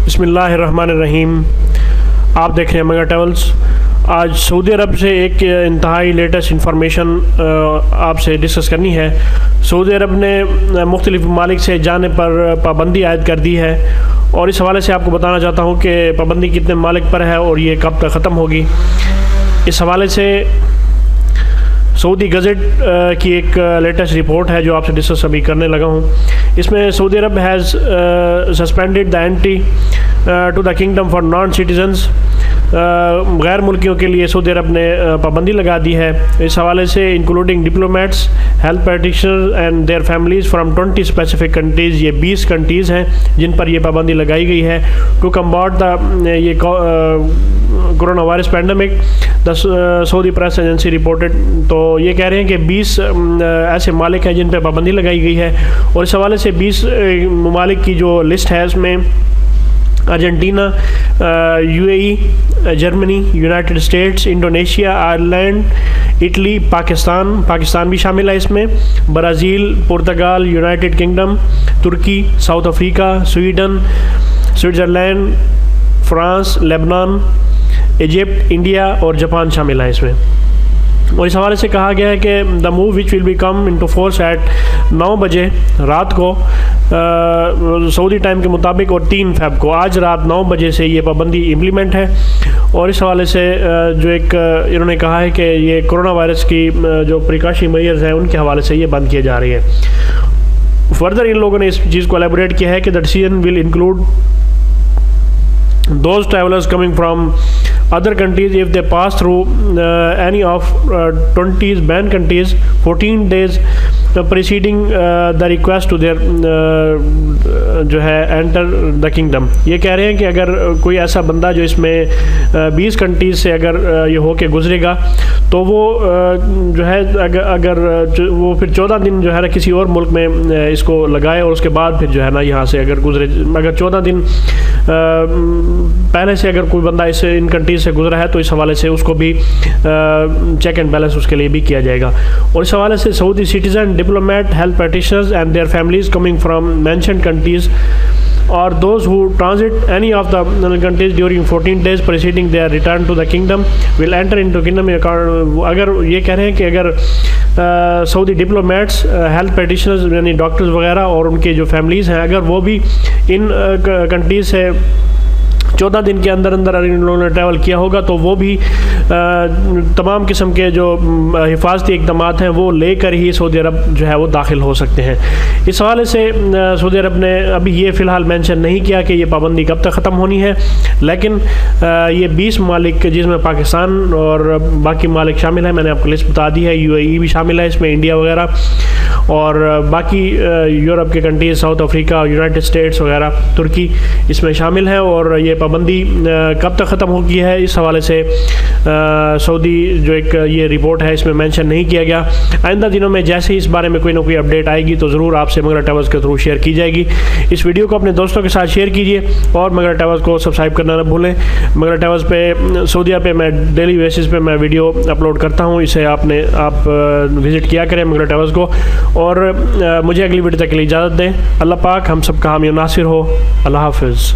बिस्मिल्लाहिर्रहमानिर्रहीम। आप देख रहे हैं मंगला ट्रैवल्स। आज सऊदी अरब से एक इंतहाई लेटेस्ट इंफॉर्मेशन आपसे डिस्कस करनी है। सऊदी अरब ने मुख्तलिफ ममालिक से जाने पर पाबंदी आयद कर दी है और इस हवाले से आपको बताना चाहता हूँ कि पाबंदी कितने ममालिक पर है और ये कब तक ख़त्म होगी। इस हवाले से सऊदी गज़ट की एक लेटेस्ट रिपोर्ट है जो आपसे डिस्कस अभी करने लगा हूँ। इसमें Saudi Arab has suspended the entry to the kingdom for non citizens. गैर मुल्कियों के लिए सऊदी अरब ने पाबंदी लगा दी है। इस हवाले से including diplomats, health practitioners and there families from 20 specific countries. ये 20 कंट्रीज़ हैं जिन पर यह पाबंदी लगाई गई है to combat the corona virus pandemic. The Saudi press agency reported. तो ये कह रहे हैं कि 20 ऐसे मालिक हैं जिन पर पाबंदी लगाई गई है और इस हवाले से 20 ममालिक की जो लिस्ट है उसमें Argentina, UAE, Germany, United States, Indonesia, Ireland, Italy, Pakistan भी शामिल है इसमें, ब्राज़ील, पुर्तगाल, यूनाइटेड किंगडम, तुर्की, South Africa, Sweden, Switzerland, France, Lebanon, Egypt, India और जापान शामिल है इसमें। और इस हवाले से कहा गया है कि the move which will be come into force at 9 बजे रात को सऊदी टाइम के मुताबिक और 3 फ़रवरी को आज रात 9 बजे से ये पाबंदी इम्प्लीमेंट है। और इस हवाले से जो एक इन्होंने कहा है कि ये कोरोना वायरस की जो प्रिकॉशनरी मेजर्स हैं उनके हवाले से ये बंद किए जा रही है। फर्दर इन लोगों ने इस चीज़ को एलेबोरेट किया है कि the decision will include those travelers coming from other countries if they pass through any of 20 banned countries 14 days preceding the request to their जो है enter the kingdom। ये कह रहे हैं कि अगर कोई ऐसा बंदा जो इसमें 20 कंट्रीज़ से अगर ये हो के गुजरेगा तो वो जो है अगर वो फिर 14 दिन जो है ना किसी और मुल्क में इसको लगाए और उसके बाद फिर जो है ना यहाँ से अगर गुजरे, अगर 14 दिन पहले से अगर कोई बंदा इन कंट्रीज से गुजरा है तो इस हवाले से उसको भी चेक एंड बैलेंस उसके लिए भी किया जाएगा। और इस हवाले से Saudi citizen, diplomat, health practitioners and their families coming from mentioned countries or those who transit any of the countries during 14 days preceding their return to the kingdom will enter into kingdom। अगर ये कह रहे हैं कि अगर Saudi diplomats, health practitioners यानी doctors वगैरह और उनके जो फैमिलीज़ हैं अगर वो भी इन कंट्रीज से 14 दिन के अंदर इन लोगों ने ट्रैवल किया होगा तो वो भी तमाम किस्म के जो हिफाजती इक़दाम हैं वो लेकर ही सऊदी अरब जो है वो दाखिल हो सकते हैं। इस हवाले से सऊदी अरब ने अभी ये फ़िलहाल मेंशन नहीं किया कि ये पाबंदी कब तक ख़त्म होनी है, लेकिन ये 20 ममालिक जिसमें पाकिस्तान और बाकी ममालिक शामिल हैं, मैंने आपको लिस्ट बता दी है। UAE भी शामिल है इसमें, इंडिया वगैरह और बाकी यूरोप के countries, south Africa, United states वगैरह, तुर्की इसमें शामिल है। और ये पाबंदी कब तक ख़त्म होगी है इस हवाले से सऊदी जो एक ये रिपोर्ट है इसमें मेंशन नहीं किया गया। आइंदा दिनों में जैसे ही इस बारे में कोई ना कोई अपडेट आएगी तो ज़रूर आपसे मंगला ट्रैवल्स के थ्रू शेयर की जाएगी। इस वीडियो को अपने दोस्तों के साथ शेयर कीजिए और मंगला ट्रैवल्स को सब्सक्राइब करना न भूलें। मंगला ट्रैवल्स पे सऊदीया पे मैं डेली बेसिस पे मैं वीडियो अपलोड करता हूँ, इसे आप विज़िट किया करें मंगला ट्रैवल्स को। और मुझे अगली वीडियो तक के लिए इजाज़त दें। अल्लाह पाक हम सब का हामी नासिर हो। अल्लाह हाफ़िज़।